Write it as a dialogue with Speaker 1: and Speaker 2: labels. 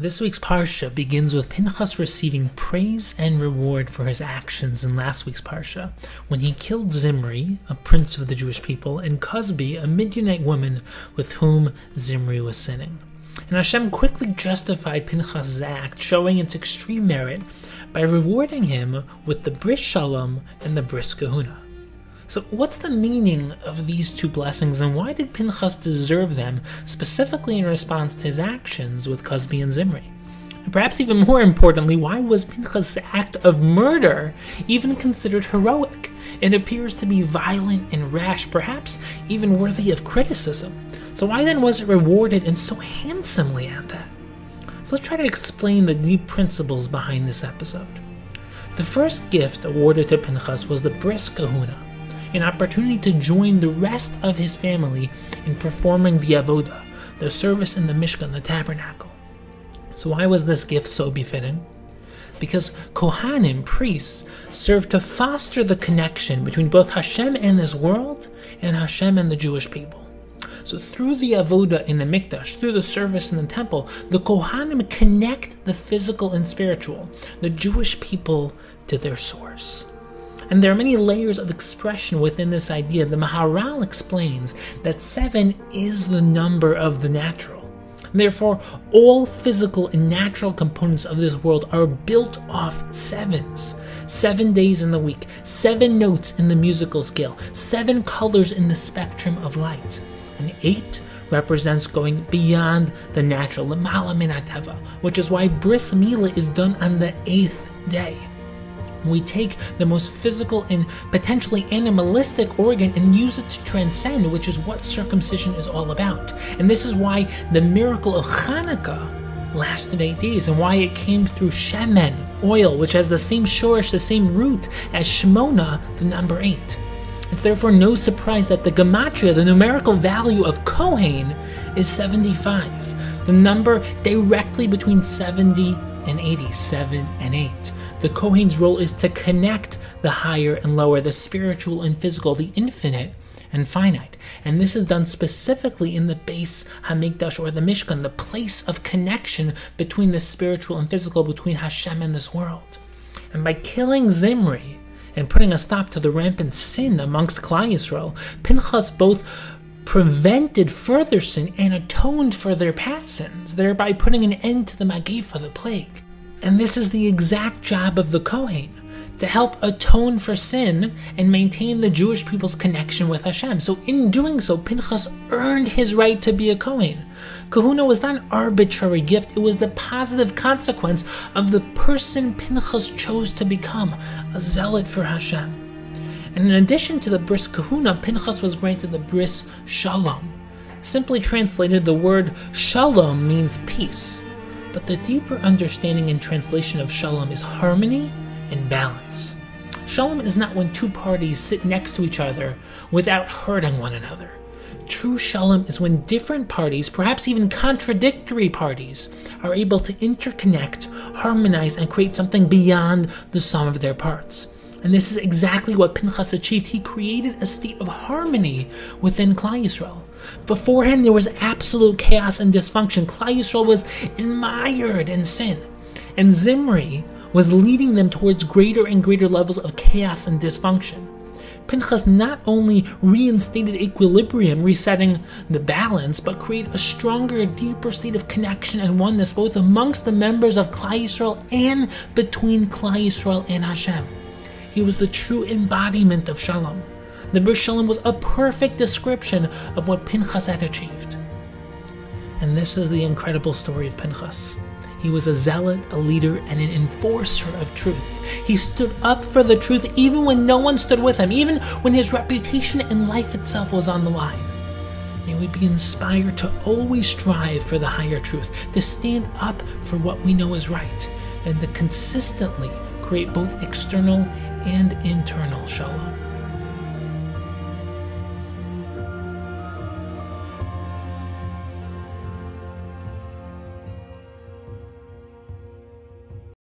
Speaker 1: This week's Parsha begins with Pinchas receiving praise and reward for his actions in last week's Parsha, when he killed Zimri, a prince of the Jewish people, and Cosbi, a Midianite woman with whom Zimri was sinning. And Hashem quickly justified Pinchas' act, showing its extreme merit, by rewarding him with the Bris Shalom and the Bris Kahuna. So what's the meaning of these two blessings, and why did Pinchas deserve them, specifically in response to his actions with Cosbi and Zimri? And perhaps even more importantly, why was Pinchas' act of murder even considered heroic? It appears to be violent and rash, perhaps even worthy of criticism. So why then was it rewarded and so handsomely at that? So let's try to explain the deep principles behind this episode. The first gift awarded to Pinchas was the Bris Kahuna, an opportunity to join the rest of his family in performing the avodah, the service in the Mishkan, the tabernacle. So why was this gift so befitting? Because Kohanim, priests, served to foster the connection between both Hashem and this world and Hashem and the Jewish people. So through the avodah in the mikdash, through the service in the temple, the Kohanim connect the physical and spiritual, the Jewish people, to their source. And there are many layers of expression within this idea. The Maharal explains that 7 is the number of the natural. Therefore, all physical and natural components of this world are built off 7s. 7 days in the week, 7 notes in the musical scale, 7 colors in the spectrum of light. And 8 represents going beyond the natural, l'mala min hateva, which is why Bris Milah is done on the 8th day. We take the most physical and potentially animalistic organ and use it to transcend, which is what circumcision is all about. And this is why the miracle of Hanukkah lasted 8 days, and why it came through shemen, oil, which has the same shorish, the same root as Shemona, the number 8. It's therefore no surprise that the gematria, the numerical value of Kohen, is 75, the number directly between 70 and 80, 7 and 8. The Kohen's role is to connect the higher and lower, the spiritual and physical, the infinite and finite. And this is done specifically in the Beis HaMikdash, or the Mishkan, the place of connection between the spiritual and physical, between Hashem and this world. And by killing Zimri and putting a stop to the rampant sin amongst Klal Yisrael, Pinchas both prevented further sin and atoned for their past sins, thereby putting an end to the Mageifa, the plague. And this is the exact job of the Kohen, to help atone for sin and maintain the Jewish people's connection with Hashem. So in doing so, Pinchas earned his right to be a Kohen. Kahuna was not an arbitrary gift, it was the positive consequence of the person Pinchas chose to become, a zealot for Hashem. And in addition to the Bris Kahuna, Pinchas was granted the Bris Shalom. Simply translated, the word Shalom means peace. But the deeper understanding and translation of Shalom is harmony and balance. Shalom is not when two parties sit next to each other without hurting one another. True Shalom is when different parties, perhaps even contradictory parties, are able to interconnect, harmonize, and create something beyond the sum of their parts. And this is exactly what Pinchas achieved. He created a state of harmony within Klal Yisrael. Beforehand, there was absolute chaos and dysfunction. Klal Yisrael was mired in sin. And Zimri was leading them towards greater and greater levels of chaos and dysfunction. Pinchas not only reinstated equilibrium, resetting the balance, but created a stronger, deeper state of connection and oneness, both amongst the members of Klal Yisrael and between Klal Yisrael and Hashem. He was the true embodiment of Shalom. The Bris Shalom was a perfect description of what Pinchas had achieved. And this is the incredible story of Pinchas. He was a zealot, a leader, and an enforcer of truth. He stood up for the truth even when no one stood with him, even when his reputation and life itself was on the line. May we be inspired to always strive for the higher truth, to stand up for what we know is right, and to consistently create both external and internal shalom.